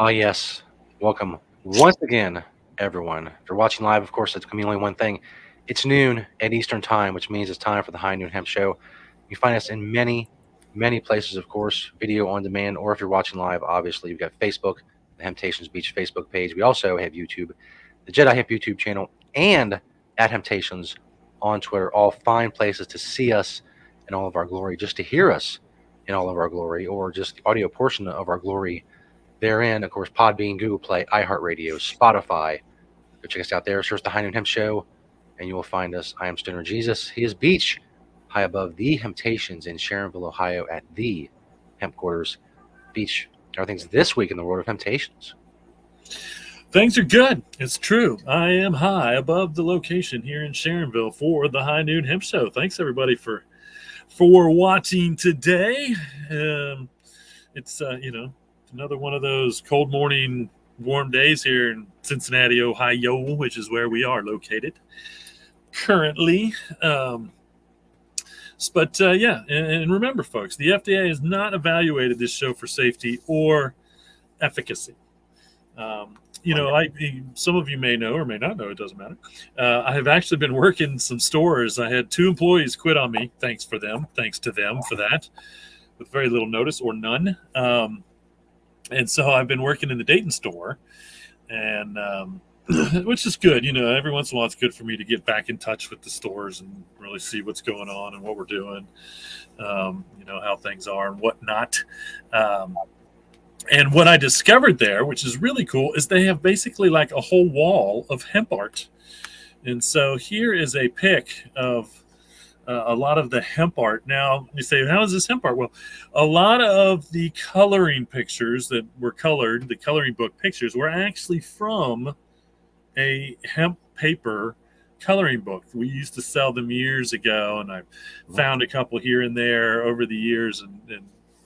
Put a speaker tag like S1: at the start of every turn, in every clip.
S1: Yes. Welcome once again, everyone. If you're watching live, of course, it's going to be only one thing. It's noon at Eastern Time, which means it's time for the High Noon Hemp Show. You find us in many places, of course, video on demand, or if you're watching live, obviously, we've got Facebook, the Temptations Beach Facebook page. We also have YouTube, the Jedi Hemp YouTube channel, and at Temptations on Twitter. All fine places to see us in all of our glory, just to hear us in all of our glory, or just the audio portion of our glory therein. Of course, Podbean, Google Play, iHeartRadio, Spotify. Go check us out there. Search the High Noon Hemp Show, and you will find us. I am Stoner Jesus. He is Beach, high above the Temptations in Sharonville, Ohio, at the Hemp Quarters. Beach, everything's this week in the world of Temptations.
S2: Things are good. It's true. I am high above the location here in Sharonville for the High Noon Hemp Show. Thanks everybody for watching today. It's another one of those cold morning warm days here in Cincinnati, Ohio, which is where we are located currently. And remember, folks, the FDA has not evaluated this show for safety or efficacy. Some of you may know or may not know, it doesn't matter. I have actually been working some stores. I had 2 employees quit on me. Thanks to them for that, with very little notice or none. And so I've been working in the Dayton store, and which is good. Every once in a while it's good for me to get back in touch with the stores and really see what's going on and what we're doing, how things are and whatnot. And what I discovered there, which is really cool, is they have basically like a whole wall of hemp art. And so here is a pic of a lot of the hemp art. Now, you say, how is this hemp art? Well, a lot of the coloring pictures that were colored, the coloring book pictures, were actually from a hemp paper coloring book. We used to sell them years ago, and I found a couple here and there over the years and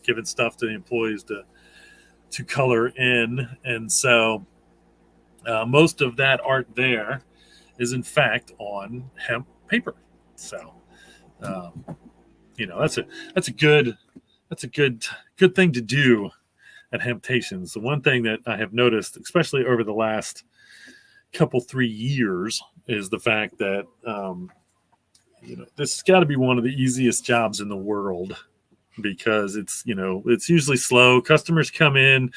S2: given stuff to the employees to color in. And so most of that art there is in fact on hemp paper. So that's a good thing to do at Hemptations. The one thing that I have noticed, especially over the last 3 years, is the fact that this has got to be one of the easiest jobs in the world, because it's usually slow. Customers come in,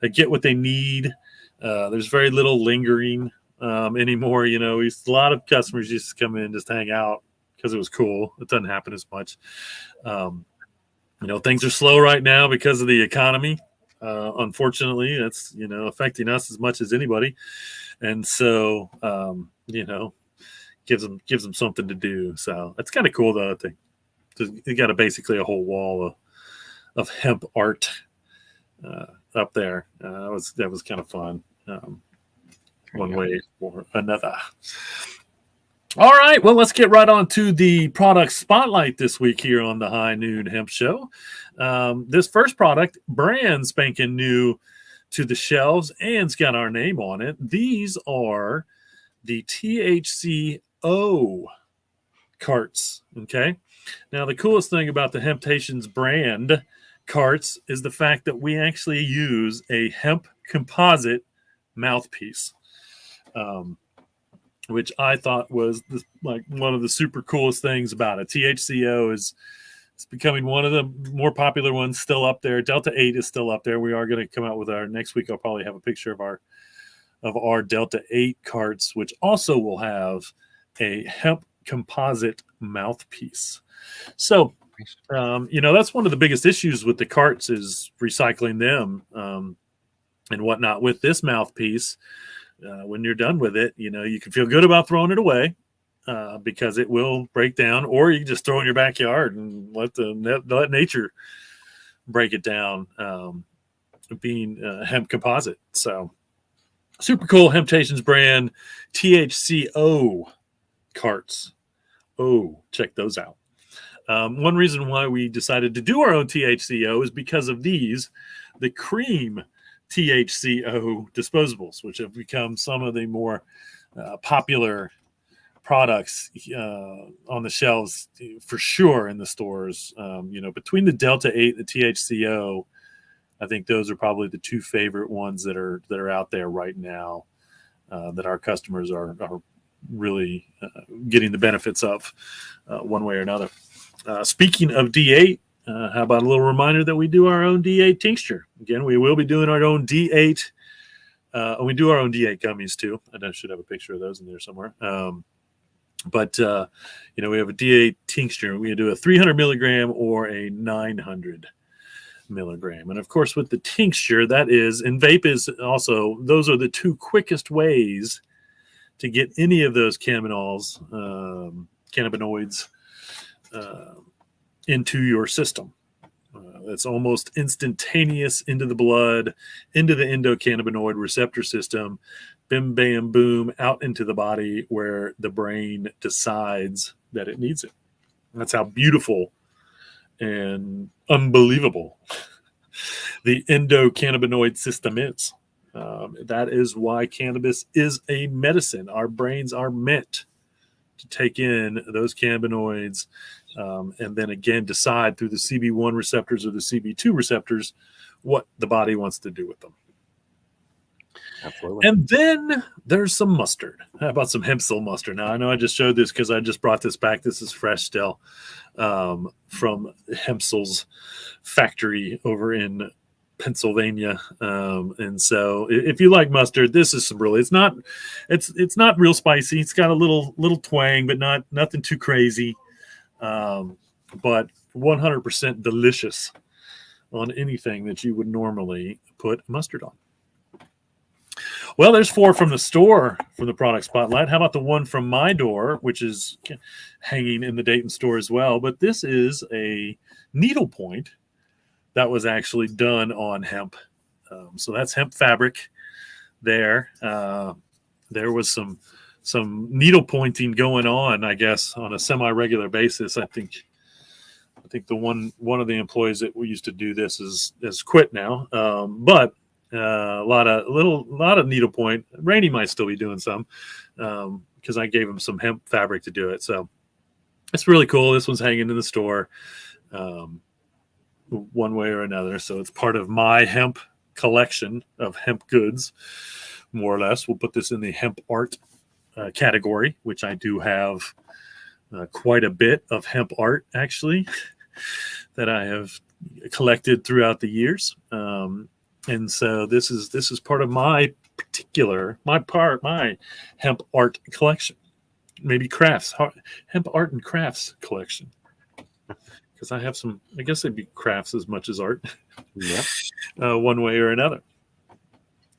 S2: they get what they need. There's very little lingering anymore. A lot of customers used to come in, just hang out because it was cool. It doesn't happen as much. Things are slow right now because of the economy. Unfortunately, that's affecting us as much as anybody, and so gives them something to do. So it's kind of cool though. You got basically a whole wall of hemp art up there. That was kind of fun. One way or another. All right, well, let's get right on to the product spotlight this week here on the High Noon Hemp Show. This first product, brand spanking new to the shelves, and it's got our name on it. These are the THCO carts, okay? Now, the coolest thing about the Hemptations brand carts is the fact that we actually use a hemp composite mouthpiece, which I thought was one of the super coolest things about it. THCO it's becoming one of the more popular ones, still up there. Delta 8 is still up there. We are going to come out with our next week. I'll probably have a picture of our Delta 8 carts, which also will have a hemp composite mouthpiece. So, that's one of the biggest issues with the carts is recycling them and whatnot. With this mouthpiece, when you're done with it, you can feel good about throwing it away because it will break down, or you can just throw it in your backyard and let nature break it down, being hemp composite. So super cool Hemptations brand THCO carts. Oh, check those out. One reason why we decided to do our own THCO is because of the cream THCO disposables, which have become some of the more popular products on the shelves for sure in the stores. Between the Delta 8 and the THCO, I think those are probably the two favorite ones that are out there right now, that our customers are really getting the benefits of, one way or another. Speaking of D8, how about a little reminder that we do our own D8 tincture? Again, we will be doing our own D8. We do our own D8 gummies too. I should have a picture of those in there somewhere. But we have a D8 tincture. We do a 300 milligram or a 900 milligram. And of course, with the tincture, that is, and vape is also, those are the two quickest ways to get any of those cannabinoids into your system. It's almost instantaneous into the blood, into the endocannabinoid receptor system, bim, bam, boom, out into the body where the brain decides that it needs it. That's how beautiful and unbelievable the endocannabinoid system is. That is why cannabis is a medicine. Our brains are meant to take in those cannabinoids, and then again decide through the CB1 receptors or the CB2 receptors what the body wants to do with them.
S1: Absolutely.
S2: And then there's some mustard. How about some Hempsil mustard? Now, I know I just showed this because I just brought this back. This is fresh still, from Hempsil's factory over in Pennsylvania. And so if you like mustard, this is some really, it's not real spicy. It's got a little twang, but nothing too crazy. But 100% delicious on anything that you would normally put mustard on. Well, there's 4 from the store from the product spotlight. How about the one from my door, which is hanging in the Dayton store as well? But this is a needle point that was actually done on hemp. So that's hemp fabric there. There was some needle pointing going on, I guess, on a semi-regular basis. I think the one of the employees that we used to do this has quit now. But a lot of needlepoint. Randy might still be doing some, because I gave him some hemp fabric to do it. So it's really cool. This one's hanging in the store, one way or another. So it's part of my hemp collection of hemp goods, more or less. We'll put this in the hemp art category, which I do have quite a bit of hemp art, actually, that I have collected throughout the years. And so this is part of my hemp art collection, maybe crafts, hemp art and crafts collection. Because I have some, I guess they'd be crafts as much as art,
S1: Yep.
S2: One way or another.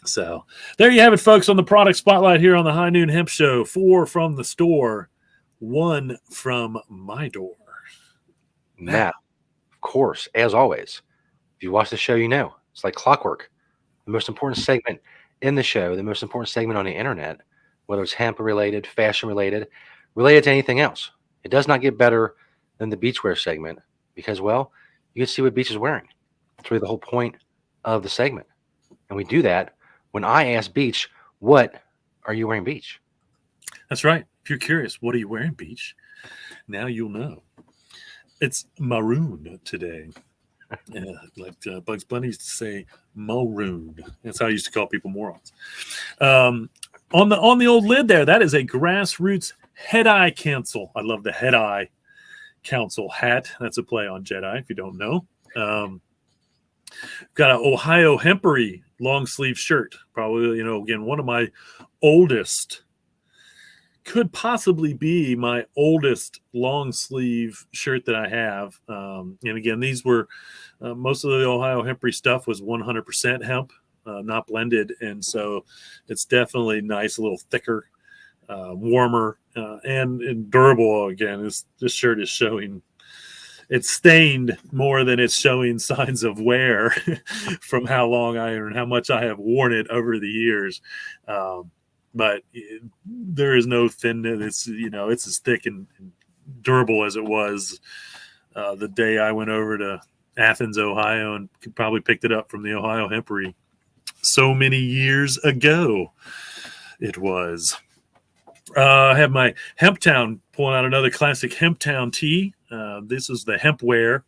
S2: So there you have it, folks, on the product spotlight here on the High Noon Hemp Show. 4 from the store, 1 from my door.
S1: Now, of course, as always, if you watch the show, you know it's like clockwork. The most important segment in the show, the most important segment on the internet, whether it's hemp related, fashion related to anything else, it does not get better than the beachwear segment because, well, you can see what Beach is wearing. That's really the whole point of the segment. And we do that when I ask Beach, what are you wearing, Beach?
S2: That's right. If you're curious, what are you wearing, Beach? Now you'll know. It's maroon today. Like Bugs Bunny used to say, maroon. That's how I used to call people morons. On the old lid there, that is a Grassroots Head-Eye Council. I love the Head-Eye Council hat. That's a play on Jedi, if you don't know. Got an Ohio Hempery long sleeve shirt. Probably, again, one of my oldest, could possibly be my oldest long sleeve shirt that I have. And again, these were, most of the Ohio Hempery stuff was 100% hemp, not blended. And so it's definitely nice, a little thicker, warmer, and durable. Again, this shirt is showing, it's stained more than it's showing signs of wear from how long and how much I have worn it over the years. But there is no thinness. It's as thick and durable as it was the day I went over to Athens, Ohio, and probably picked it up from the Ohio Hempery so many years ago. It was. I have my Hemptown, pulling out another classic Hemptown tee. This is the Hempwear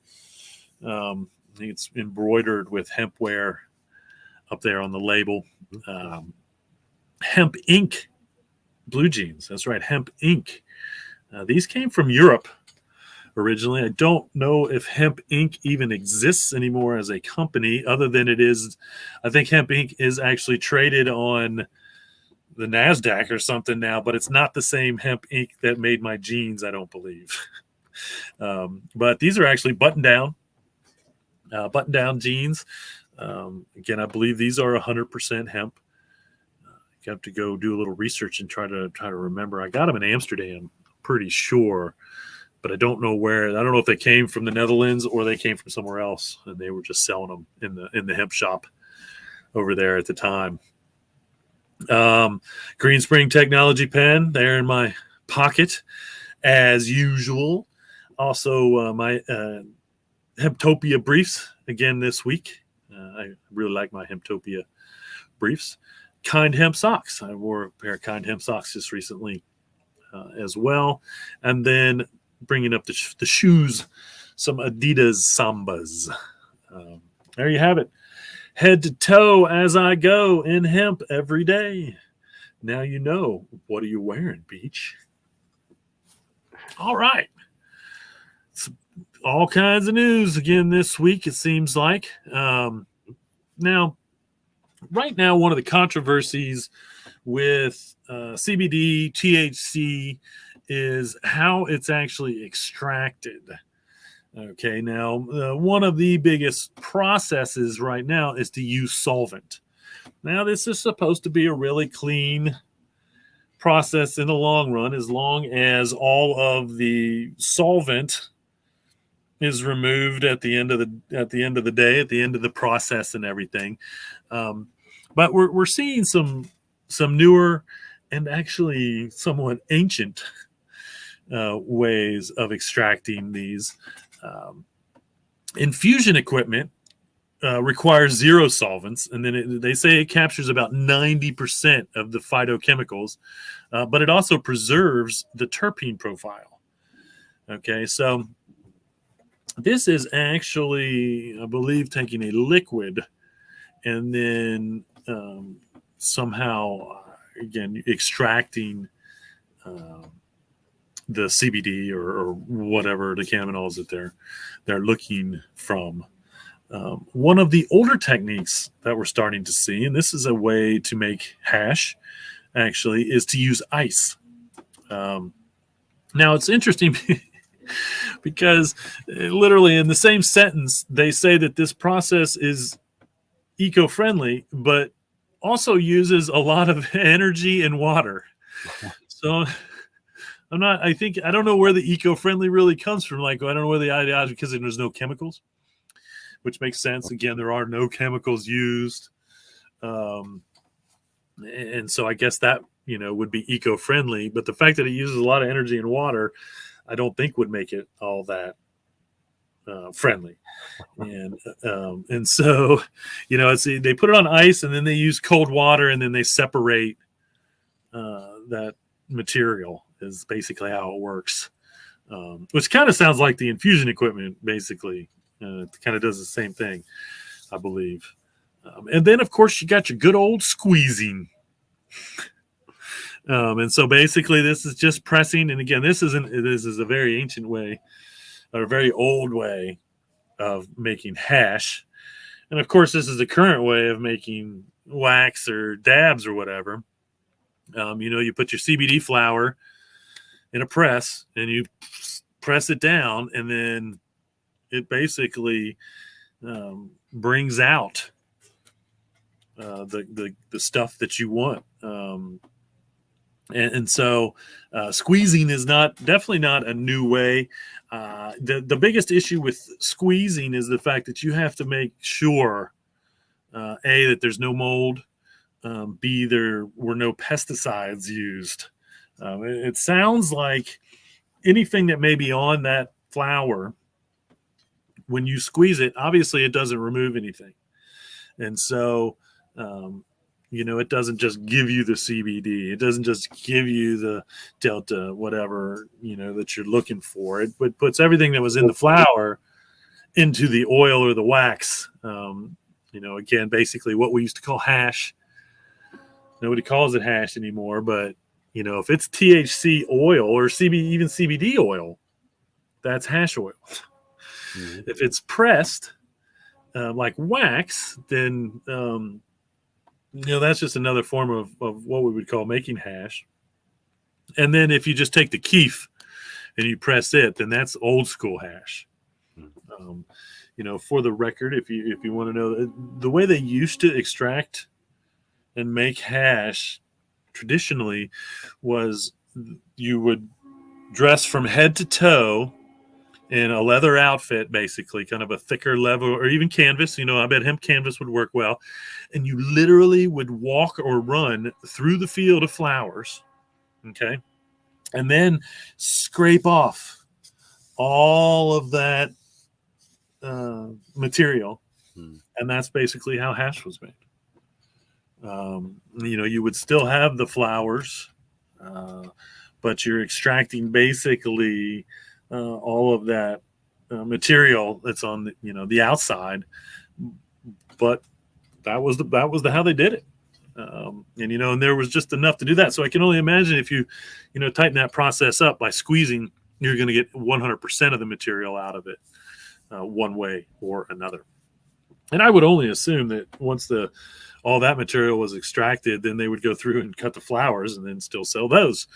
S2: I think it's embroidered with hempware up there on the label. Hemp Inc. blue jeans. That's right, Hemp Inc. These came from Europe originally. I don't know if Hemp Inc. even exists anymore as a company, other than it is, I think Hemp Inc. is actually traded on the NASDAQ or something now, but it's not the same Hemp Inc. that made my jeans, I don't believe. But these are actually button down jeans. Again, I believe these are 100% hemp. You have to go do a little research and try to remember. I got them in Amsterdam, pretty sure, but I don't know where. I don't know if they came from the Netherlands or they came from somewhere else, and they were just selling them in the hemp shop over there at the time. Green Spring Technology pen there in my pocket, as usual. Also, my Hemptopia briefs again this week. I really like my Hemptopia briefs. Kind Hemp socks. I wore a pair of Kind Hemp socks just recently as well. And then bringing up the shoes, some Adidas Sambas. There you have it. Head to toe as I go in hemp every day. Now you know. What are you wearing, Beach? All right. All kinds of news again this week, it seems like. Now, right now, one of the controversies with CBD, THC, is how it's actually extracted. Okay, now, one of the biggest processes right now is to use solvent. Now, this is supposed to be a really clean process in the long run, as long as all of the solvent is removed at the end of the day, at the end of the process and everything. But we're seeing some newer and actually somewhat ancient ways of extracting these. Infusion equipment requires zero solvents, and then they say it captures about 90% of the phytochemicals, but it also preserves the terpene profile. Okay, so this is actually, I believe, taking a liquid and then somehow, again, extracting the CBD or whatever the cannabinoids that they're looking from. One of the older techniques that we're starting to see, and this is a way to make hash, actually, is to use ice. Now, it's interesting because literally in the same sentence, they say that this process is eco-friendly, but also uses a lot of energy and water. So I don't know where the eco-friendly really comes from. Like, I don't know where the ideology, because there's no chemicals, which makes sense. Again, there are no chemicals used. And so I guess that, would be eco-friendly, but the fact that it uses a lot of energy and water, I don't think would make it all that friendly. And so, they put it on ice and then they use cold water and then they separate that material is basically how it works. Which kind of sounds like the infusion equipment, basically. It kind of does the same thing, I believe. And then, of course, you got your good old squeezing. And so basically this is just pressing. And again, this is a very ancient way, or a very old way of making hash. And of course, this is the current way of making wax or dabs or whatever. You put your CBD flower in a press and you press it down, and then it basically brings out the stuff that you want. And so squeezing is definitely not a new way. The biggest issue with squeezing is the fact that you have to make sure, A, that there's no mold, B, there were no pesticides used. It sounds like anything that may be on that flower, when you squeeze it, obviously it doesn't remove anything. And so, it doesn't just give you the CBD. It doesn't just give you the Delta, whatever, that you're looking for. It puts everything that was in the flower into the oil or the wax. Again, basically what we used to call hash. Nobody calls it hash anymore, but if it's THC oil or even CBD oil, that's hash oil.
S1: Mm-hmm.
S2: If it's pressed like wax, then that's just another form of what we would call making hash. And then if you just take the keef and you press it, then that's old school hash. Um, for the record, if you want to know, the way they used to extract and make hash traditionally was you would dress from head to toe in a leather outfit, basically, kind of a thicker leather or even canvas. I bet hemp canvas would work well. And you literally would walk or run through the field of flowers, okay, and then scrape off all of that material, and that's basically how hash was made. You would still have the flowers, but you're extracting basically all of that material that's on the outside. But that was how they did it. And there was just enough to do that. So I can only imagine if you tighten that process up by squeezing, you're going to get 100% of the material out of it, one way or another. And I would only assume that once all that material was extracted, then they would go through and cut the flowers and then still sell those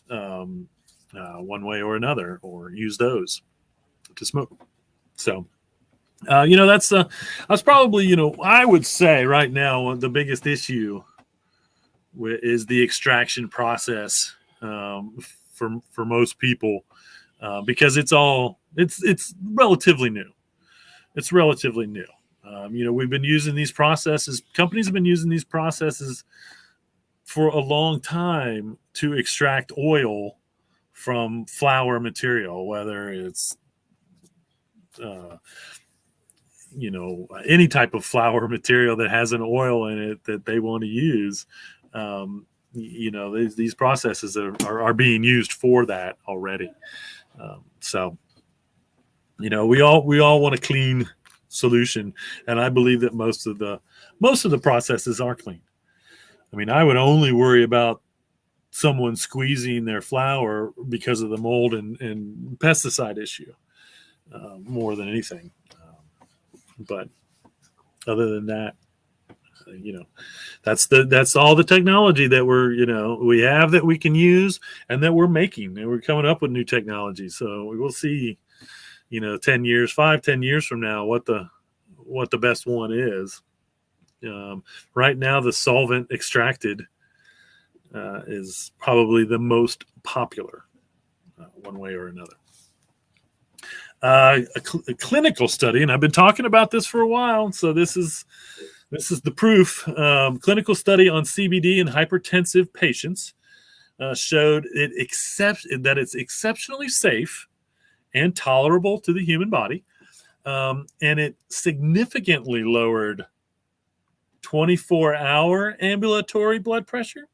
S2: one way or another, or use those to smoke. So that's probably I would say right now the biggest issue is the extraction process for most people, because it's relatively new. It's relatively new. We've been using these processes. Companies have been using these processes for a long time to extract oil from flower material, whether it's any type of flower material that has an oil in it that they want to use. These processes are being used for that already. So we all want a clean solution, and I believe that most of the processes are clean. I mean, I would only worry about someone squeezing their flower because of the mold and pesticide issue more than anything. But other than that, that's all the technology that we have that we can use and that we're making, and we're coming up with new technology. So we will see, 10 years from now, what the best one is. Right now, the solvent extracted is probably the most popular, one way or another. A clinical study, and I've been talking about this for a while, so this is the proof. Clinical study on CBD in hypertensive patients showed that it's exceptionally safe and tolerable to the human body, and it significantly lowered 24-hour ambulatory blood pressure.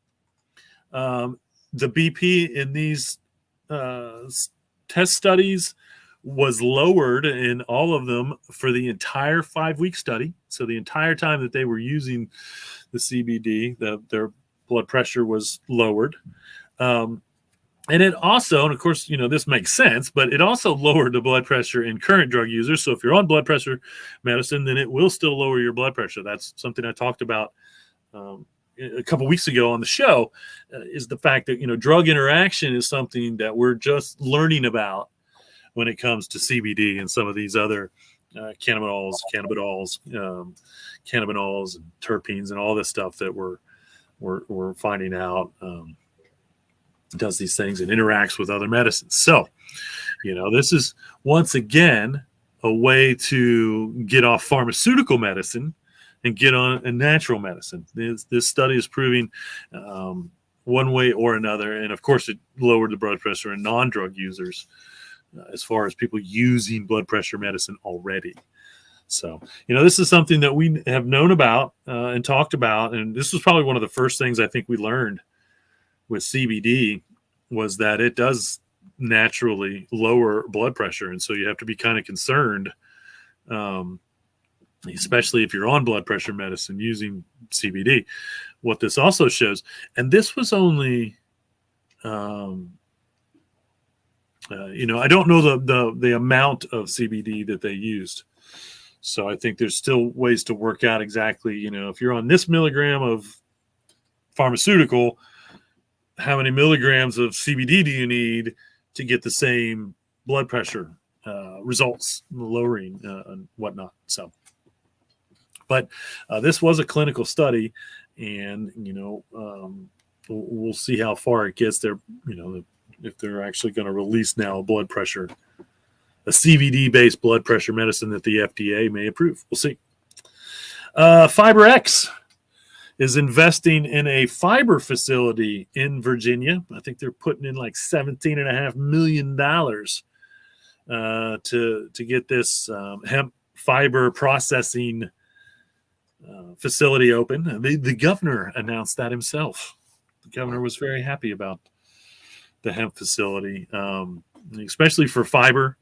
S2: The BP in these test studies was lowered in all of them for the entire 5-week study. So the entire time that they were using the CBD, their blood pressure was lowered. And it also, and of course, this makes sense, but it also lowered the blood pressure in current drug users. So if you're on blood pressure medicine, then it will still lower your blood pressure. That's something I talked about a couple weeks ago on the show, is the fact that, drug interaction is something that we're just learning about when it comes to CBD and some of these other cannabinols, and terpenes, and all this stuff that we're finding out does these things and interacts with other medicines. So, this is once again a way to get off pharmaceutical medicine and get on a natural medicine. This study is proving one way or another, and of course, it lowered the blood pressure in non-drug users. As far as people using blood pressure medicine already. So, this is something that we have known about and talked about. And this was probably one of the first things I think we learned with CBD, was that it does naturally lower blood pressure. And so you have to be kind of concerned um, especially if you're on blood pressure medicine using CBD. What this also shows, and this was only, I don't know the amount of CBD that they used. So I think there's still ways to work out exactly, if you're on this milligram of pharmaceutical, how many milligrams of CBD do you need to get the same blood pressure results, lowering and whatnot. So, but this was a clinical study, and we'll see how far it gets there. If they're actually going to release now a CBD-based blood pressure medicine that the FDA may approve. We'll see. FiberX is investing in a fiber facility in Virginia. I think they're putting in like $17.5 million to get this hemp fiber processing facility open. The governor announced that himself. The governor was very happy about the hemp facility, especially for fiber,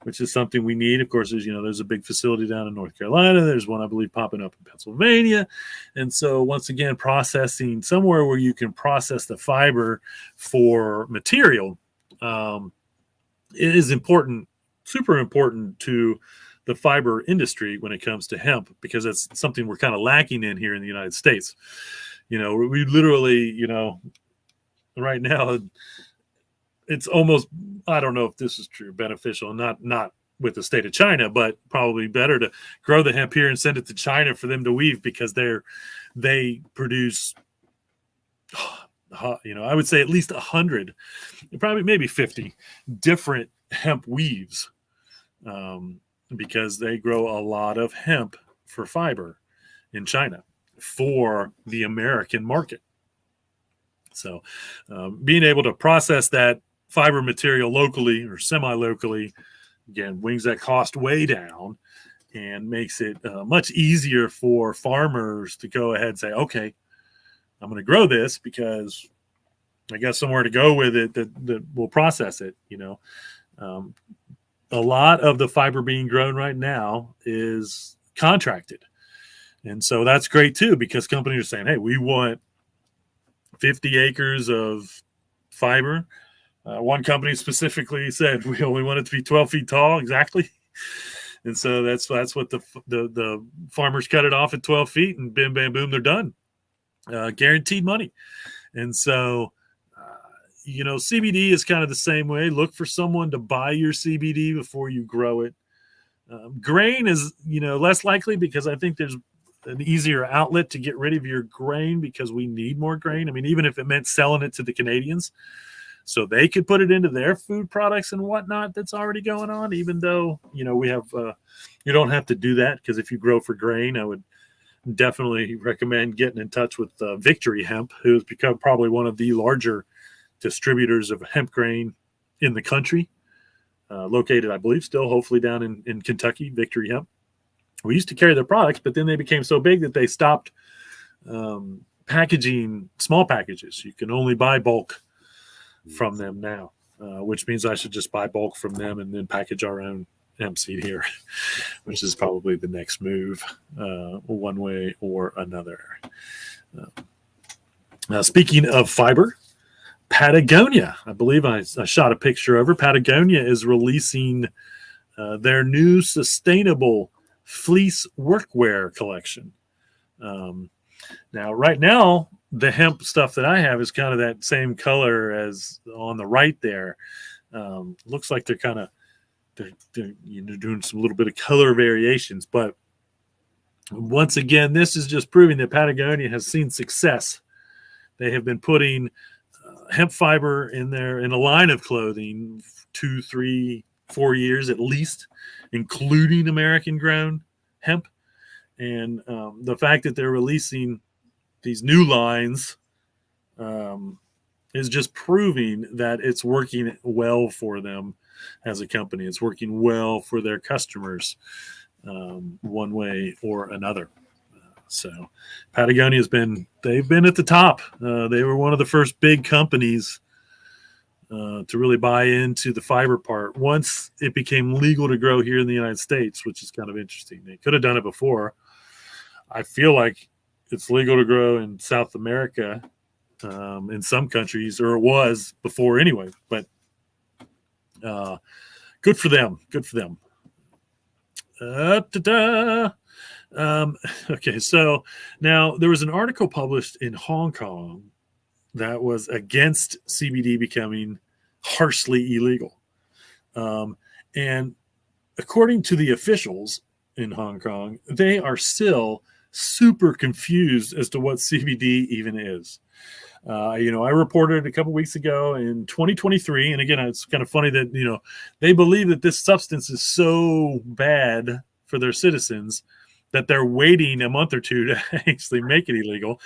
S2: which is something we need. Of course, there's a big facility down in North Carolina. There's one, I believe, popping up in Pennsylvania. And so once again, processing somewhere where you can process the fiber for material is important, super important to the fiber industry when it comes to hemp, because that's something we're kind of lacking in here in the United States. We literally, right now, it's almost, I don't know if this is true, beneficial, not with the state of China, but probably better to grow the hemp here and send it to China for them to weave, because they produce, I would say at least 100, probably maybe 50 different hemp weaves, because they grow a lot of hemp for fiber in China for the American market. So being able to process that fiber material locally or semi-locally, again, brings that cost way down and makes it much easier for farmers to go ahead and say, okay, I'm going to grow this because I got somewhere to go with it that will process it. A lot of the fiber being grown right now is contracted. And so that's great too, because companies are saying, hey, we want 50 acres of fiber. One company specifically said we only want it to be 12 feet tall, exactly. And so that's what the farmers cut it off at 12 feet, and bim, bam, boom, they're done. Guaranteed money. And so, CBD is kind of the same way. Look for someone to buy your CBD before you grow it. Grain is, less likely, because I think there's an easier outlet to get rid of your grain, because we need more grain. I mean, even if it meant selling it to the Canadians, so they could put it into their food products and whatnot that's already going on, even though, we have, you don't have to do that, because if you grow for grain, I would definitely recommend getting in touch with Victory Hemp, who has become probably one of the larger distributors of hemp grain in the country, located, I believe, still hopefully down in Kentucky, Victory Hemp. We used to carry their products, but then they became so big that they stopped packaging small packages. You can only buy bulk from them now, which means I should just buy bulk from them and then package our own hemp seed here, which is probably the next move, one way or another. Speaking of fiber, Patagonia, I believe I shot a picture over. Patagonia is releasing their new sustainable fleece workwear collection. Now, right now, the hemp stuff that I have is kind of that same color as on the right there. Looks like they're kind of they're doing some little bit of color variations, but once again, this is just proving that Patagonia has seen success. They have been putting hemp fiber in a line of clothing 2, 3, 4 years at least, including American grown hemp. And the fact that they're releasing these new lines is just proving that it's working well for them as a company. It's working well for their customers, one way or another. So Patagonia they've been at the top. They were one of the first big companies to really buy into the fiber part once it became legal to grow here in the United States, which is kind of interesting. They could have done it before. I feel like it's legal to grow in South America, in some countries, or it was before anyway. But good for them. Good for them. Okay, so now there was an article published in Hong Kong that was against CBD becoming harshly illegal. And according to the officials in Hong Kong, they are still super confused as to what CBD even is. I reported a couple weeks ago in 2023, and again, it's kind of funny that they believe that this substance is so bad for their citizens that they're waiting a month or two to actually make it illegal.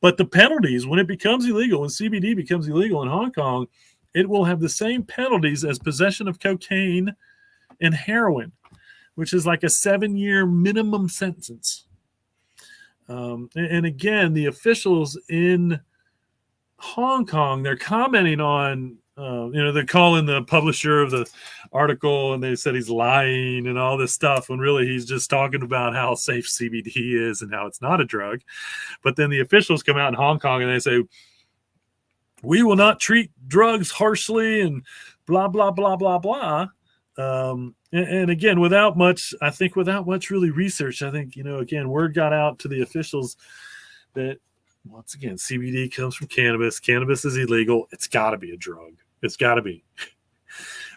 S2: But the penalties, when it becomes illegal, when CBD becomes illegal in Hong Kong, it will have the same penalties as possession of cocaine and heroin, which is like a 7-year minimum sentence. And again, the officials in Hong Kong, they're commenting on, they're calling the publisher of the article and they said he's lying and all this stuff, when really he's just talking about how safe CBD is and how it's not a drug. But then the officials come out in Hong Kong and they say, we will not treat drugs harshly and blah, blah, blah, blah, blah. And again, without much really research, I think, again, word got out to the officials that, once again, CBD comes from cannabis. Cannabis is illegal. It's got to be a drug. It's got to be.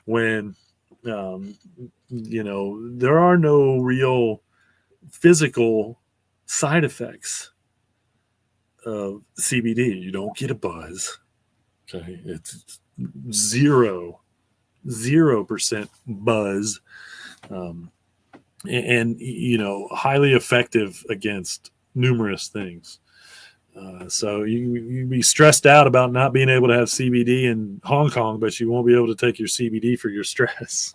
S2: When, there are no real physical side effects of CBD. You don't get a buzz. Okay. It's 0% buzz. And highly effective against numerous things. So you be stressed out about not being able to have CBD in Hong Kong, but you won't be able to take your CBD for your stress.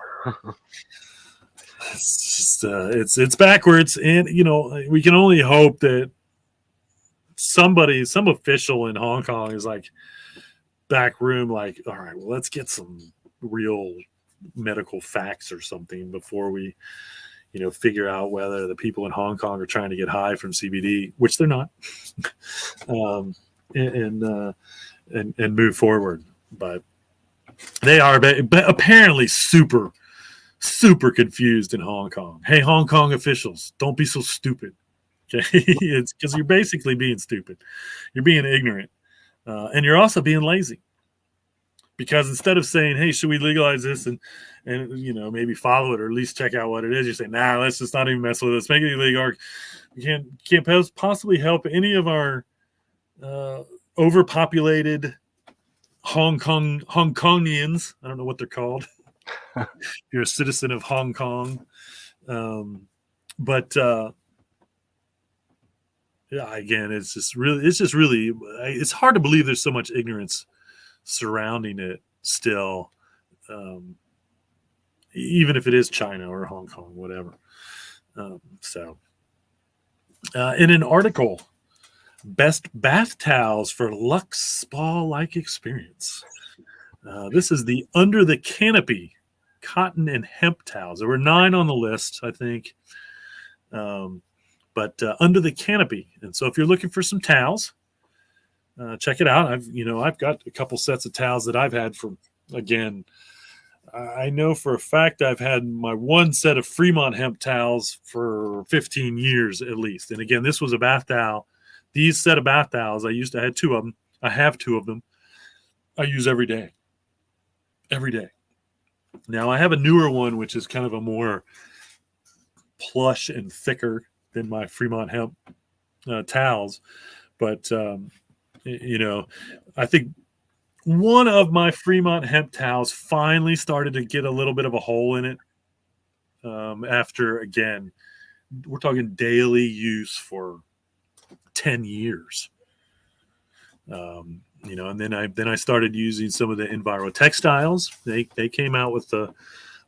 S2: It's just, it's backwards, and we can only hope that some official in Hong Kong is like back room, like, all right, well, let's get some real medical facts or something before we figure out whether the people in Hong Kong are trying to get high from CBD, which they're not, and move forward. But they are apparently super, super confused in Hong Kong. Hey, Hong Kong officials, don't be so stupid. Okay, it's because you're basically being stupid. You're being ignorant, and you're also being lazy. Because instead of saying, hey, should we legalize this and maybe follow it, or at least check out what it is, you say, nah, let's just not even mess with it. Let's make it illegal. We can't possibly help any of our overpopulated Hong Kongians. I don't know what they're called. You're a citizen of Hong Kong. But again, it's just really, it's hard to believe there's so much ignorance surrounding it still, even if it is China or Hong Kong, whatever. In an article, best bath towels for luxe spa-like experience. This is the Under the Canopy cotton and hemp towels. There were 9 on the list, I think. But Under the Canopy. And so if you're looking for some towels, check it out. I've got a couple sets of towels that I've had for, again, I know for a fact I've had my one set of Fremont hemp towels for 15 years at least. And again, this was a bath towel. These set of bath towels, I had 2 of them. I have 2 of them. I use every day. Every day. Now I have a newer one, which is kind of a more plush and thicker than my Fremont hemp towels. But, I think one of my Fremont hemp towels finally started to get a little bit of a hole in it. After, again, we're talking daily use for 10 years. And then I started using some of the Enviro Textiles. They came out with a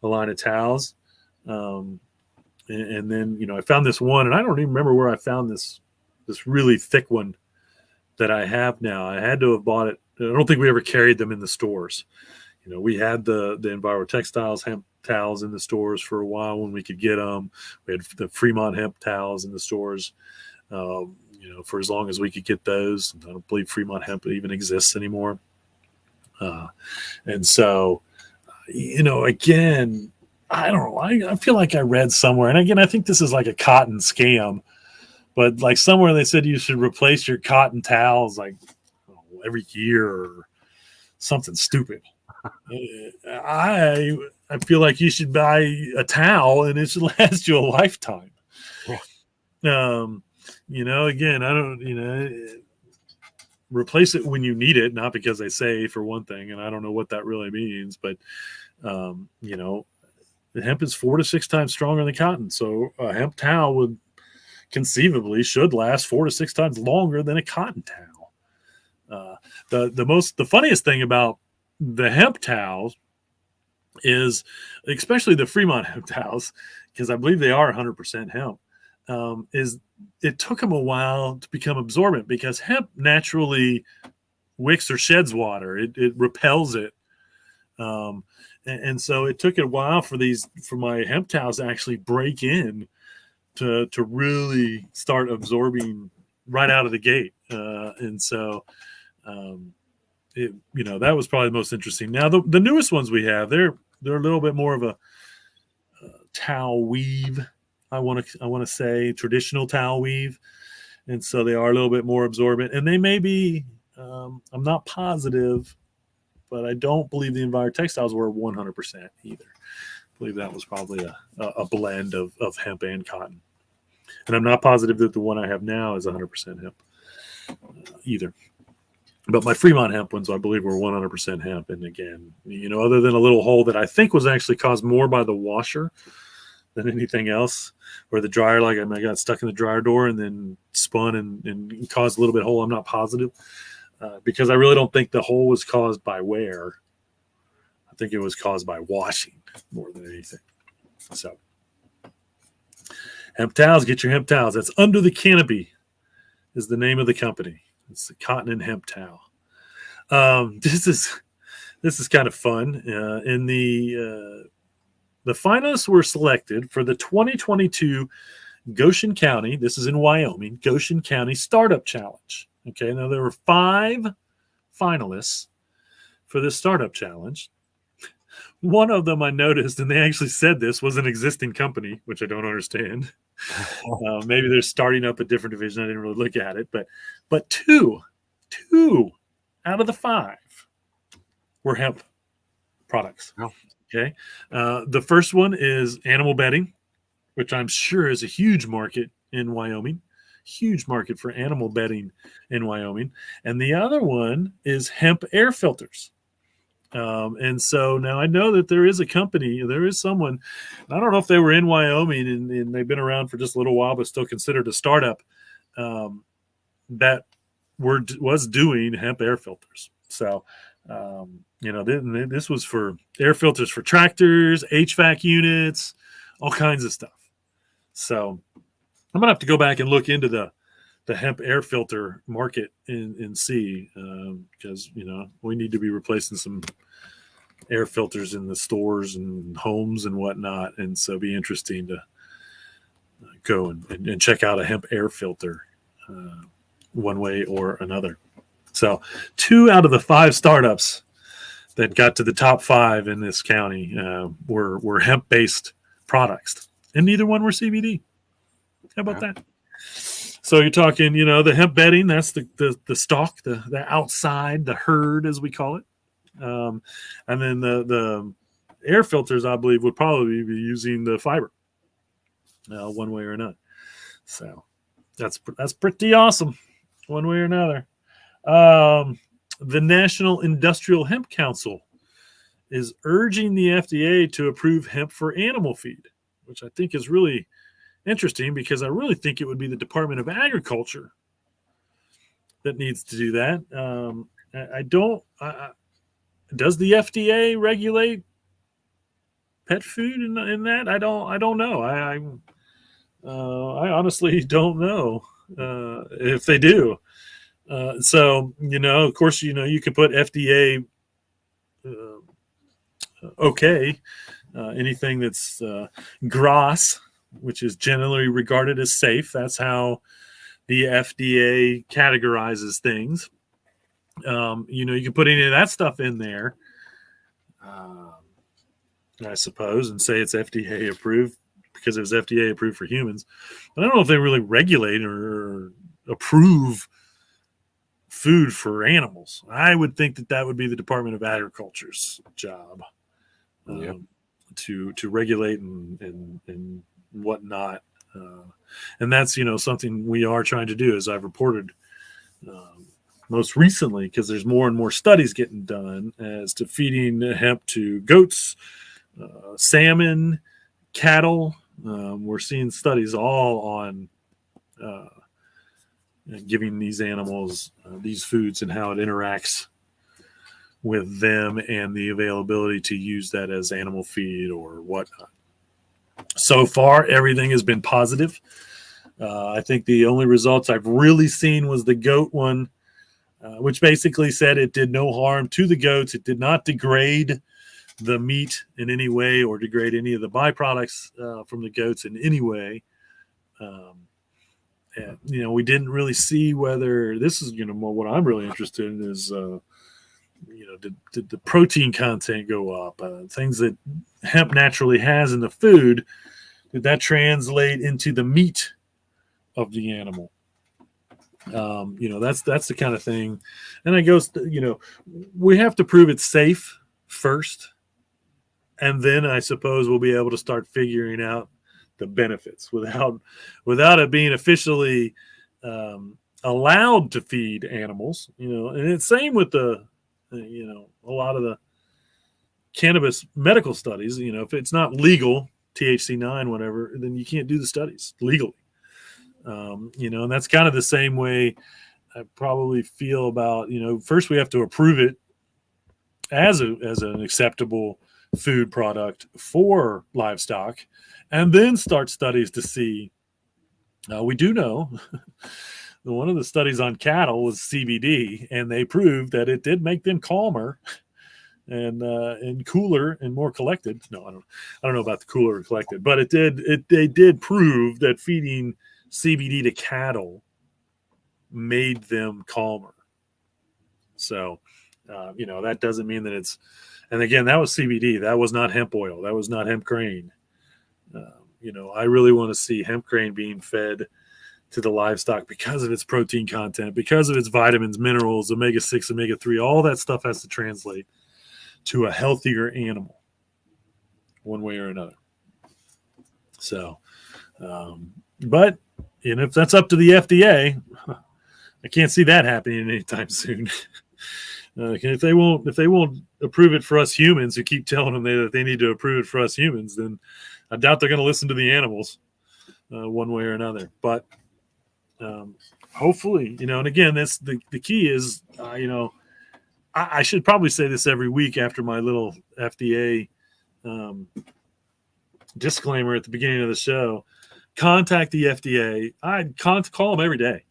S2: line of towels. And then, I found this one, and I don't even remember where I found this really thick one that I have now. I had to have bought it. I don't think we ever carried them in the stores. We had the Enviro Textiles hemp towels in the stores for a while when we could get them. We had the Fremont hemp towels in the stores, for as long as we could get those. I don't believe Fremont hemp even exists anymore. Uh, and so, again, I don't know. I feel like I read somewhere, and again, I think this is like a cotton scam, but like somewhere they said you should replace your cotton towels like every year or something stupid. I feel like you should buy a towel and it should last you a lifetime.
S1: Yeah.
S2: Again, I don't, replace it when you need it, not because they say, for one thing, and I don't know what that really means, but the hemp is 4 to 6 times stronger than cotton, so a hemp towel would conceivably should last 4 to 6 times longer than a cotton towel. The funniest thing about the hemp towels is, especially the Fremont hemp towels, because I believe they are 100% hemp, is it took them a while to become absorbent, because hemp naturally wicks or sheds water. It repels it. And so it took a while for my hemp towels to actually break in to really start absorbing right out of the gate. And so, that was probably the most interesting. Now, the newest ones we have, they're a little bit more of a towel weave. I want to say traditional towel weave, and so they are a little bit more absorbent. And they may be. I'm not positive, but I don't believe the Enviro textiles were 100% either. I believe that was probably a blend of hemp and cotton. And I'm not positive that the one I have now is 100% hemp either. But my Fremont hemp ones, I believe, were 100% hemp. And again, other than a little hole that I think was actually caused more by the washer than anything else, where the dryer, like I got stuck in the dryer door and then spun and caused a little bit of hole. I'm not positive, because I really don't think the hole was caused by wear. I think it was caused by washing more than anything. So, hemp towels, get your hemp towels. That's Under the Canopy is the name of the company. It's the cotton and hemp towel. This is kind of fun. In the finalists were selected for the 2022 Goshen County. This is in Wyoming. Goshen County Startup Challenge. Okay, now there were 5 finalists for this startup challenge. One of them I noticed, and they actually said this was an existing company, which I don't understand. Maybe they're starting up a different division. I didn't really look at it, but two out of the 5 were hemp products.
S1: Oh.
S2: Okay, the first one is animal bedding, which I'm sure is a huge market in Wyoming. Huge market for animal bedding in Wyoming. And the other one is hemp air filters. And so now I know that there is a company, there is someone, I don't know if they were in Wyoming and they've been around for just a little while, but still considered a startup, that was doing hemp air filters. So, this was for air filters for tractors, HVAC units, all kinds of stuff. So I'm going to have to go back and look into the hemp air filter market and see, because, we need to be replacing some air filters in the stores and homes and whatnot. And so it'd be interesting to go and check out a hemp air filter one way or another. So 2 out of the 5 startups that got to the top 5 in this county were hemp-based products, and neither one were CBD. How about that? So you're talking, the hemp bedding, that's the stalk, the outside, the herd, as we call it. And then the air filters, I believe, would probably be using the fiber one way or another. So that's pretty awesome one way or another. The National Industrial Hemp Council is urging the FDA to approve hemp for animal feed, which I think is really interesting, because I really think it would be the Department of Agriculture that needs to do that. Does the FDA regulate pet food in that? I don't know. I honestly don't know if they do. So, of course, you can put FDA okay. Anything that's grass, which is generally regarded as safe, that's how the FDA categorizes things. You can put any of that stuff in there, um, I suppose, and say it's FDA approved because it was FDA approved for humans. But I don't know if they really regulate or approve food for animals. I would think that would be the Department of Agriculture's job,
S1: Yep.
S2: um, to regulate and whatnot. Uh, and that's something we are trying to do, as I've reported um, most recently, because there's more and more studies getting done as to feeding hemp to goats, salmon, cattle. We're seeing studies all on uh, giving these animals these foods and how it interacts with them and the availability to use that as animal feed or whatnot. So far, everything has been positive. I think the only results I've really seen was the goat one, which basically said it did no harm to the goats. It did not degrade the meat in any way or degrade any of the byproducts from the goats in any way. Um, and, we didn't really see whether this is, more what I'm really interested in is, did the protein content go up? Things that hemp naturally has in the food, did that translate into the meat of the animal? That's the kind of thing. And it goes, we have to prove it's safe first. And then I suppose we'll be able to start figuring out the benefits without it being officially allowed to feed animals. And it's same with the a lot of the cannabis medical studies. If it's not legal, THC 9, whatever, then you can't do the studies legally. And that's kind of the same way I probably feel about, first we have to approve it as an acceptable food product for livestock, and then start studies to see. We do know one of the studies on cattle was CBD, and they proved that it did make them calmer and cooler and more collected. No, I don't know about the cooler and collected, but they did prove that feeding CBD to cattle made them calmer. So, that doesn't mean that it's, and again, that was CBD. That was not hemp oil. That was not hemp grain. I really want to see hemp grain being fed to the livestock because of its protein content, because of its vitamins, minerals, omega-6, omega-3, all that stuff has to translate to a healthier animal one way or another. So, but if that's up to the FDA, I can't see that happening anytime soon. If they won't approve it for us humans, who keep telling them that they need to approve it for us humans, then I doubt they're going to listen to the animals one way or another. But hopefully, and again, that's the key is, I should probably say this every week after my little FDA disclaimer at the beginning of the show. Contact the FDA. I'd call them every day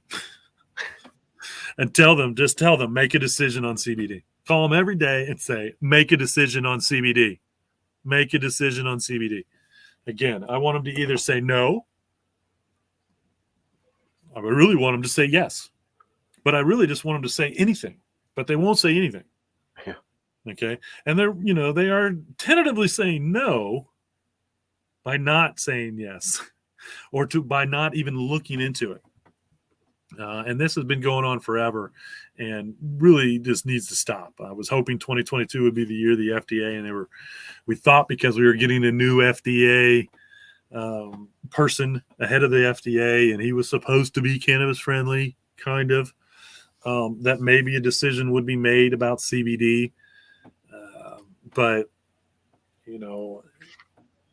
S2: and tell them, make a decision on CBD. Call them every day and say, make a decision on CBD. Make a decision on CBD. Again, I want them to either say no. I really want them to say yes. But I really just want them to say anything. But they won't say anything.
S1: Yeah.
S2: Okay. And they are tentatively saying no by not saying yes or by not even looking into it. And this has been going on forever and really just needs to stop. I was hoping 2022 would be the year of the FDA, and we thought because we were getting a new FDA person ahead of the FDA, and he was supposed to be cannabis friendly, kind of, that maybe a decision would be made about CBD. But,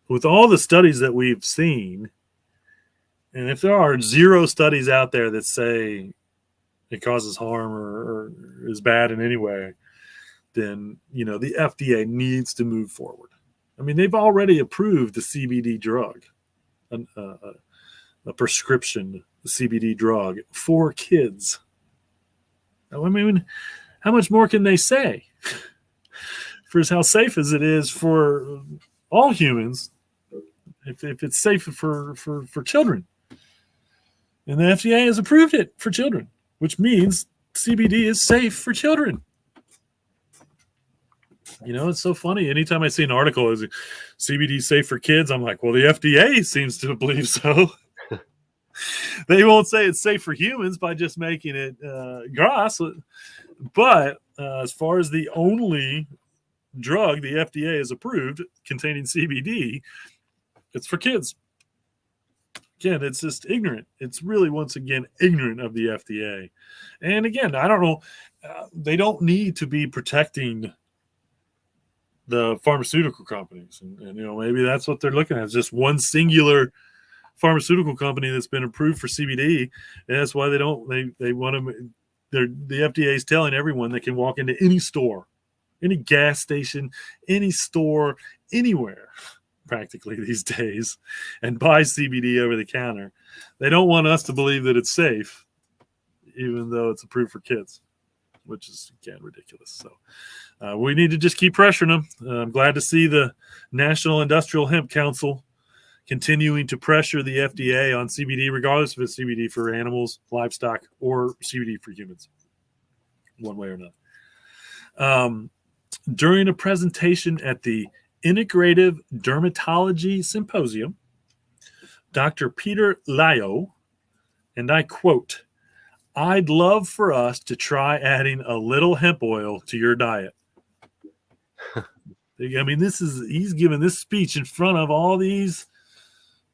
S2: with all the studies that we've seen, and if there are 0 studies out there that say it causes harm or is bad in any way, then, the FDA needs to move forward. I mean, they've already approved the CBD drug, a prescription CBD drug for kids. I mean, how much more can they say? for how safe as it is for all humans, if it's safe for children. And the FDA has approved it for children, which means CBD is safe for children. It's so funny. Anytime I see an article is CBD safe for kids, I'm like, well, the FDA seems to believe so. They won't say it's safe for humans by just making it grass. But as far as the only drug the FDA has approved containing CBD, it's for kids. Again, it's just ignorant. It's really, once again, ignorant of the FDA. And again, I don't know. They don't need to be protecting the pharmaceutical companies. And maybe that's what they're looking at. It's just one singular pharmaceutical company that's been approved for CBD. And that's why they want to, the FDA is telling everyone they can walk into any store, any gas station, any store, anywhere practically these days and buy CBD over the counter. They don't want us to believe that it's safe, even though it's approved for kids, which is, again, ridiculous. So we need to just keep pressuring them. I'm glad to see the National Industrial Hemp Council continuing to pressure the FDA on CBD, regardless if it's CBD for animals, livestock, or CBD for humans, one way or another. During a presentation at the Integrative Dermatology Symposium, Dr. Peter Lyo, and I quote, "I'd love for us to try adding a little hemp oil to your diet." I mean, he's giving this speech in front of all these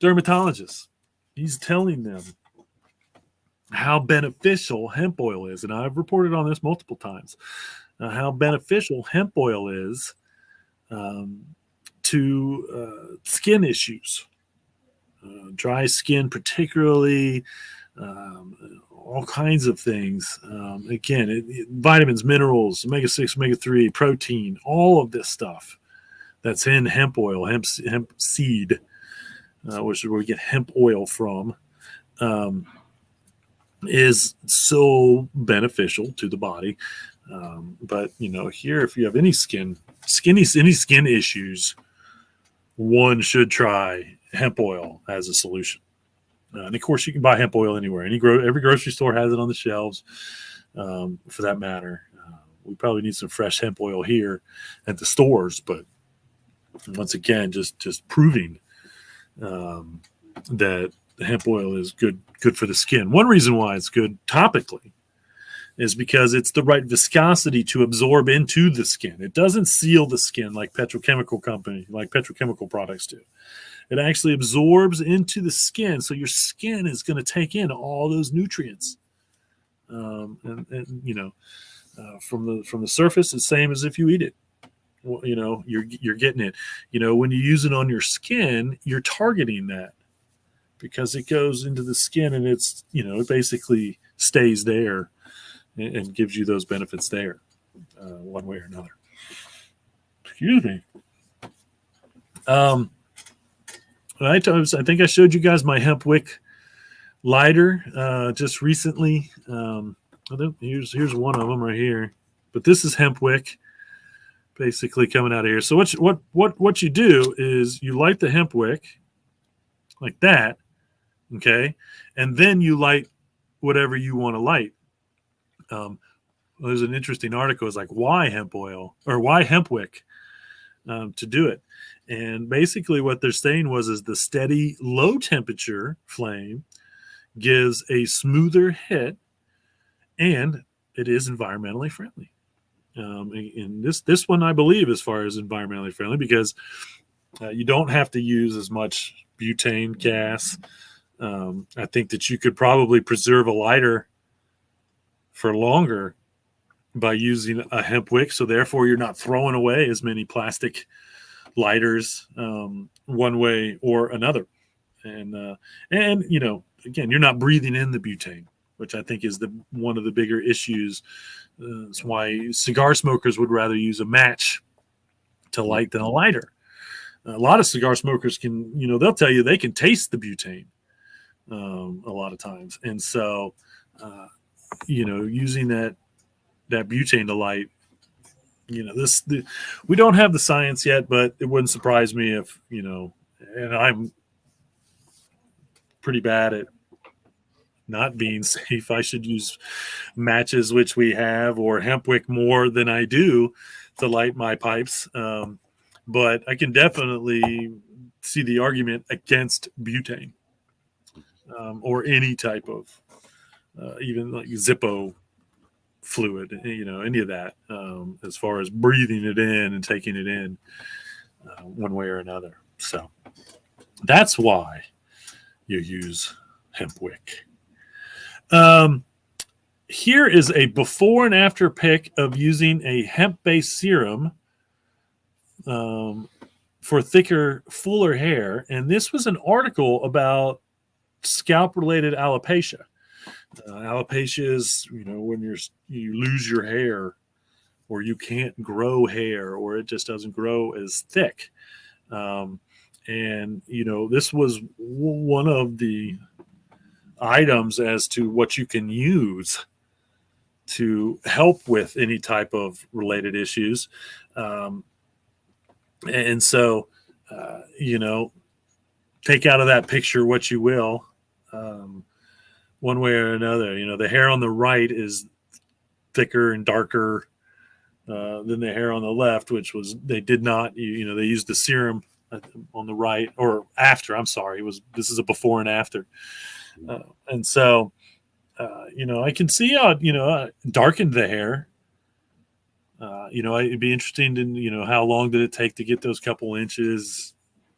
S2: dermatologists. He's telling them how beneficial hemp oil is. And I've reported on this multiple times, how beneficial hemp oil is to skin issues, dry skin particularly, all kinds of things. Again, vitamins, minerals, omega-6, omega-3, protein, all of this stuff that's in hemp oil, hemp seed, which is where we get hemp oil from, is so beneficial to the body. But here, if you have any skin issues, one should try hemp oil as a solution. And of course, you can buy hemp oil anywhere. Every grocery store has it on the shelves. For that matter, we probably need some fresh hemp oil here at the stores. But once again, just proving that hemp oil is good for the skin. One reason why it's good topically is because it's the right viscosity to absorb into the skin. It doesn't seal the skin like petrochemical products do. It actually absorbs into the skin, so your skin is going to take in all those nutrients. From the surface, it's the same as if you eat it. You're getting it. When you use it on your skin, you're targeting that because it goes into the skin and it's it basically stays there and gives you those benefits there, one way or another. Excuse me. I think I showed you guys my hemp wick lighter just recently. Here's one of them right here, but this is hemp wick, basically coming out of here. So what you do is you light the hemp wick like that, okay, and then you light whatever you want to light. There's an interesting article. It's like why hemp oil or why hemp wick to do it. And basically what they're saying is the steady low temperature flame gives a smoother hit and it is environmentally friendly. And this one, I believe, as far as environmentally friendly, because you don't have to use as much butane gas. I think that you could probably preserve a lighter for longer by using a hemp wick. So therefore you're not throwing away as many plastic lighters one way or another. And again, you're not breathing in the butane, which I think is one of the bigger issues. That's why cigar smokers would rather use a match to light than a lighter. A lot of cigar smokers can, they'll tell you they can taste the butane a lot of times. And so, using that butane to light We don't have the science yet, but it wouldn't surprise me if, and I'm pretty bad at not being safe. I should use matches, which we have, or hemp wick more than I do to light my pipes. But I can definitely see the argument against butane, or any type of, even like Zippo fluid, any of that, as far as breathing it in and taking it in, one way or another. So that's why you use hemp wick. Here is a before and after pic of using a hemp-based serum for thicker, fuller hair. And this was an article about scalp-related alopecia. Alopecia is, when you lose your hair, or you can't grow hair, or it just doesn't grow as thick. And this was one of the items as to what you can use to help with any type of related issues. And so, take out of that picture what you will, one way or another. The hair on the right is thicker and darker than the hair on the left, which was, they did not, they used the serum on the right, or after, I'm sorry, this is a before and after. And so, I can see how, darkened the hair. It'd be interesting to, how long did it take to get those couple inches,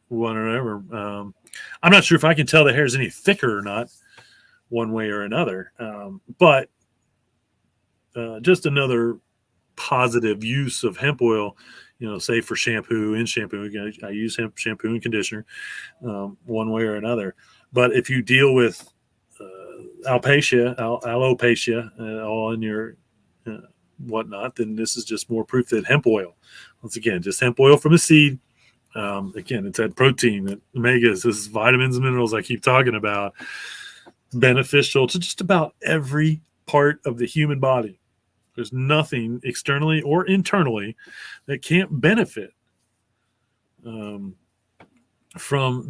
S2: whatever. I'm not sure if I can tell the hair is any thicker or not, one way or another. But just another positive use of hemp oil, say for shampoo. I use hemp shampoo and conditioner, one way or another. But if you deal with alopecia, all in your whatnot, then this is just more proof that hemp oil, once again, just hemp oil from a seed. Again, it's that protein, that omegas, this is vitamins and minerals I keep talking about, beneficial to just about every part of the human body. There's nothing externally or internally that can't benefit from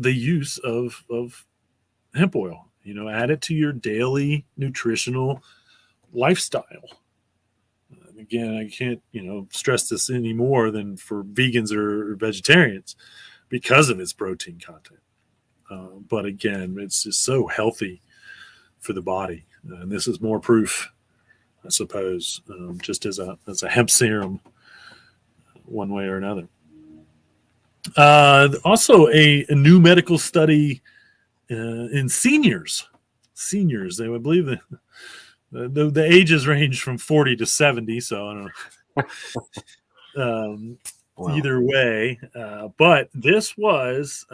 S2: the use of hemp oil. Add it to your daily nutritional lifestyle. Again, I can't, stress this any more than for vegans or vegetarians because of its protein content. But again, it's just so healthy for the body. And this is more proof, I suppose, just as a hemp serum, one way or another. Also, a new medical study in seniors. They would believe that the ages range from 40 to 70. So I don't know. Wow. Either way, but this was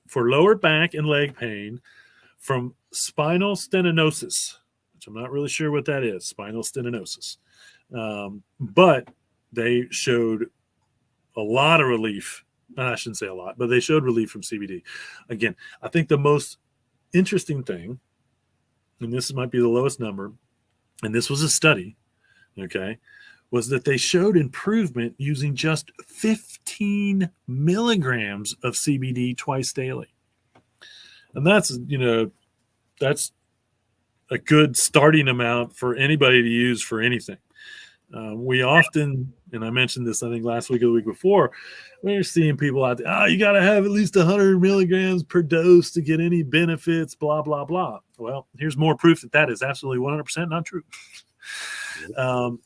S2: for lower back and leg pain from spinal stenosis, which I'm not really sure what that is. Spinal stenosis, but they showed a lot of relief. I shouldn't say a lot, but they showed relief from CBD. Again, I think the most interesting thing, and this might be the lowest number, and this was a study, okay, was that they showed improvement using just 15 milligrams of CBD twice daily. And that's a good starting amount for anybody to use for anything. We often, and I mentioned this, I think last week or the week before, we're seeing people out there, you got to have at least 100 milligrams per dose to get any benefits, blah, blah, blah. Well, here's more proof that is absolutely 100% not true.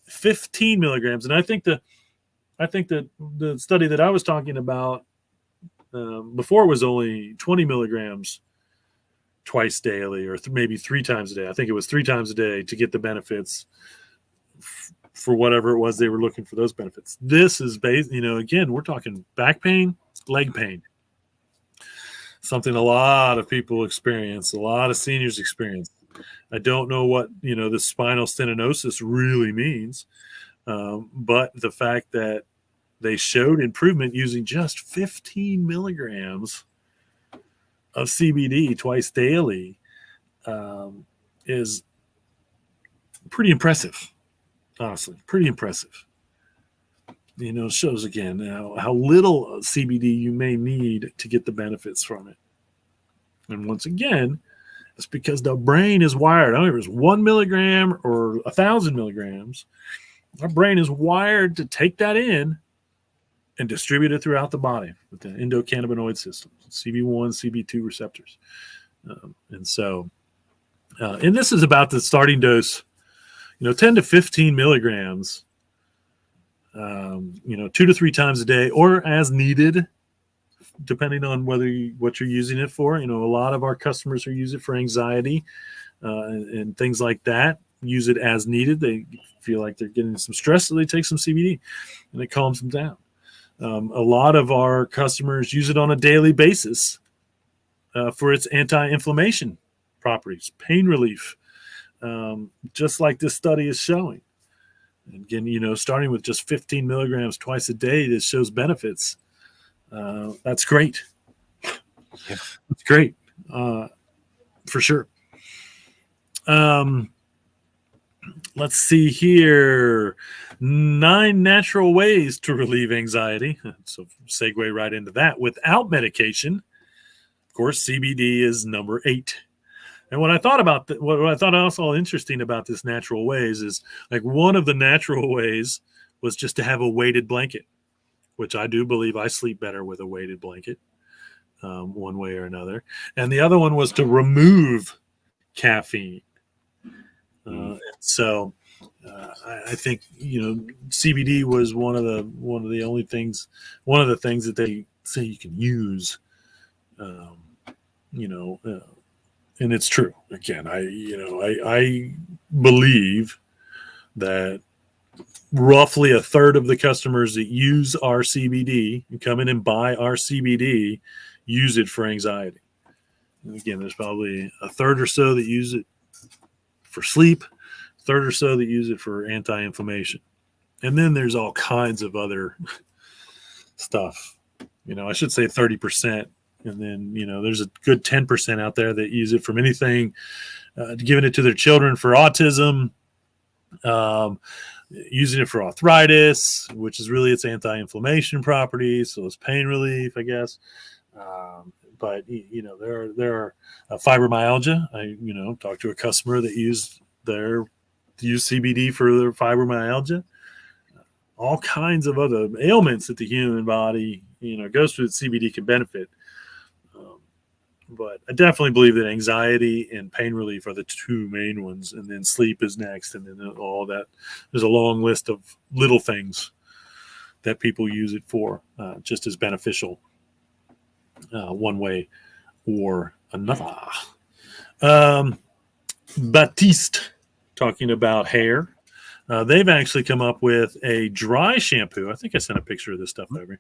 S2: 15 milligrams. And I think that the study that I was talking about before was only 20 milligrams twice daily, or maybe 3 times a day. I think it was 3 times a day to get the benefits for whatever it was they were looking for those benefits. This is based, again, we're talking back pain, leg pain, something a lot of people experience, a lot of seniors experience. I don't know what, the spinal stenosis really means, but the fact that they showed improvement using just 15 milligrams of CBD twice daily is pretty impressive. Honestly, pretty impressive. It shows again how little CBD you may need to get the benefits from it. And once again, it's because the brain is wired. I don't know if it's 1 milligram or 1,000 milligrams. Our brain is wired to take that in and distribute it throughout the body with the endocannabinoid system, CB1, CB2 receptors. And so, and this is about the starting dose, 10 to 15 milligrams, 2 to 3 times a day or as needed, depending on what you're using it for. A lot of our customers who use it for anxiety and things like that use it as needed. They feel like they're getting some stress, so they take some CBD and it calms them down. A lot of our customers use it on a daily basis for its anti-inflammation properties, pain relief, just like this study is showing. And again, starting with just 15 milligrams twice a day, this shows benefits. That's great.
S1: Yeah.
S2: That's great, for sure. Let's see here. 9 natural ways to relieve anxiety. So segue right into that without medication. Of course, CBD is number 8. And what I thought about what I thought also interesting about this natural ways is like one of the natural ways was just to have a weighted blanket, which I do believe I sleep better with a weighted blanket, one way or another. And the other one was to remove caffeine. So I think CBD was one of the things that they say you can use. And it's true. Again, I believe that roughly a third of the customers that use our CBD and come in and buy our CBD use it for anxiety. And again, there's probably a third or so that use it for sleep, a third or so that use it for anti-inflammation. And then there's all kinds of other stuff. I should say 30%. And then, there's a good 10% out there that use it from anything, giving it to their children for autism, using it for arthritis, which is really its anti-inflammation properties. So it's pain relief, I guess. But there are fibromyalgia. I talked to a customer that used CBD for their fibromyalgia. All kinds of other ailments that the human body goes through that CBD can benefit. But I definitely believe that anxiety and pain relief are the 2 main ones, and then sleep is next, and then all that. There's a long list of little things that people use it for, just as beneficial, one way or another. Batiste, talking about hair. They've actually come up with a dry shampoo. I think I sent a picture of this stuff over.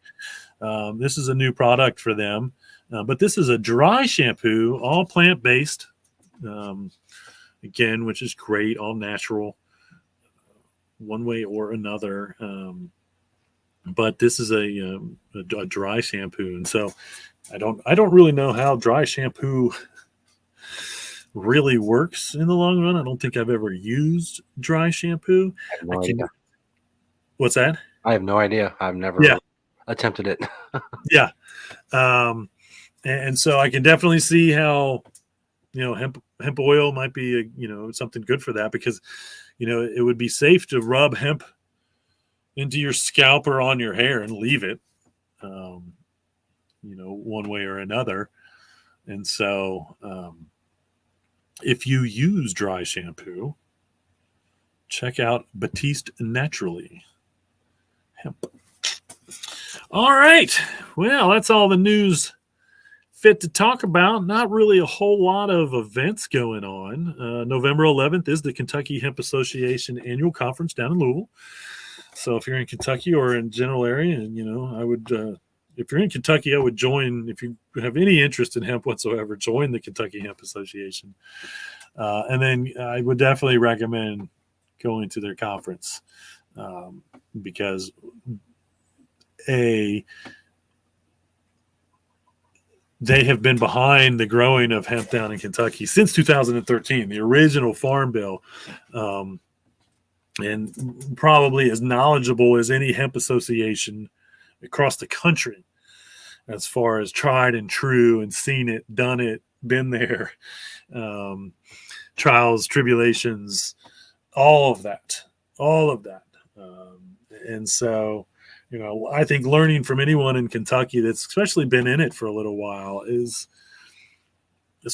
S2: This is a new product for them. But this is a dry shampoo, all plant-based, again, which is great, all natural, one way or another. But this is a dry shampoo, and so I don't really know how dry shampoo really works in the long run. I don't think I've ever used dry shampoo.
S1: I have no idea.
S2: What's that?
S1: I have no idea. I've never attempted it.
S2: Yeah. And so I can definitely see how, hemp oil might be, something good for that, because, it would be safe to rub hemp into your scalp or on your hair and leave it, one way or another. And so if you use dry shampoo, check out Batiste Naturally Hemp. All right. Well, that's all the news fit to talk about. Not really a whole lot of events going on. November 11th is the Kentucky Hemp Association annual conference down in Louisville. So if you're in Kentucky or in general area, and I would, if you're in Kentucky, I would join. If you have any interest in hemp whatsoever, join the Kentucky Hemp Association. And then I would definitely recommend going to their conference, because they have been behind the growing of hemp down in Kentucky since 2013, the original Farm Bill. and probably as knowledgeable as any hemp association across the country as far as tried and true and seen it, done it, been there, um, trials, tribulations, all of that, all of that. And so, I think learning from anyone in Kentucky that's especially been in it for a little while is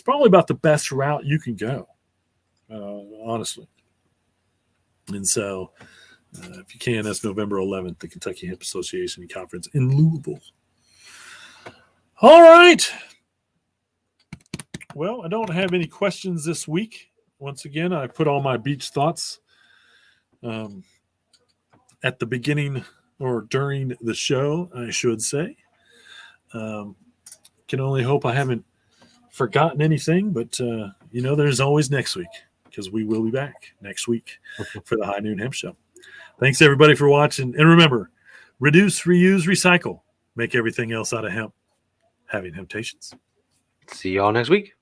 S2: probably about the best route you can go, honestly. And so, if you can, that's November 11th, the Kentucky Hemp Association Conference in Louisville. All right. Well, I don't have any questions this week. Once again, I put all my beach thoughts at the beginning or during the show, I should say. Can only hope I haven't forgotten anything, but there's always next week, because we will be back next week for the High Noon Hemp Show. Thanks everybody for watching, and remember, reduce, reuse, recycle, make everything else out of hemp. Having Hemptations.
S1: See y'all next week.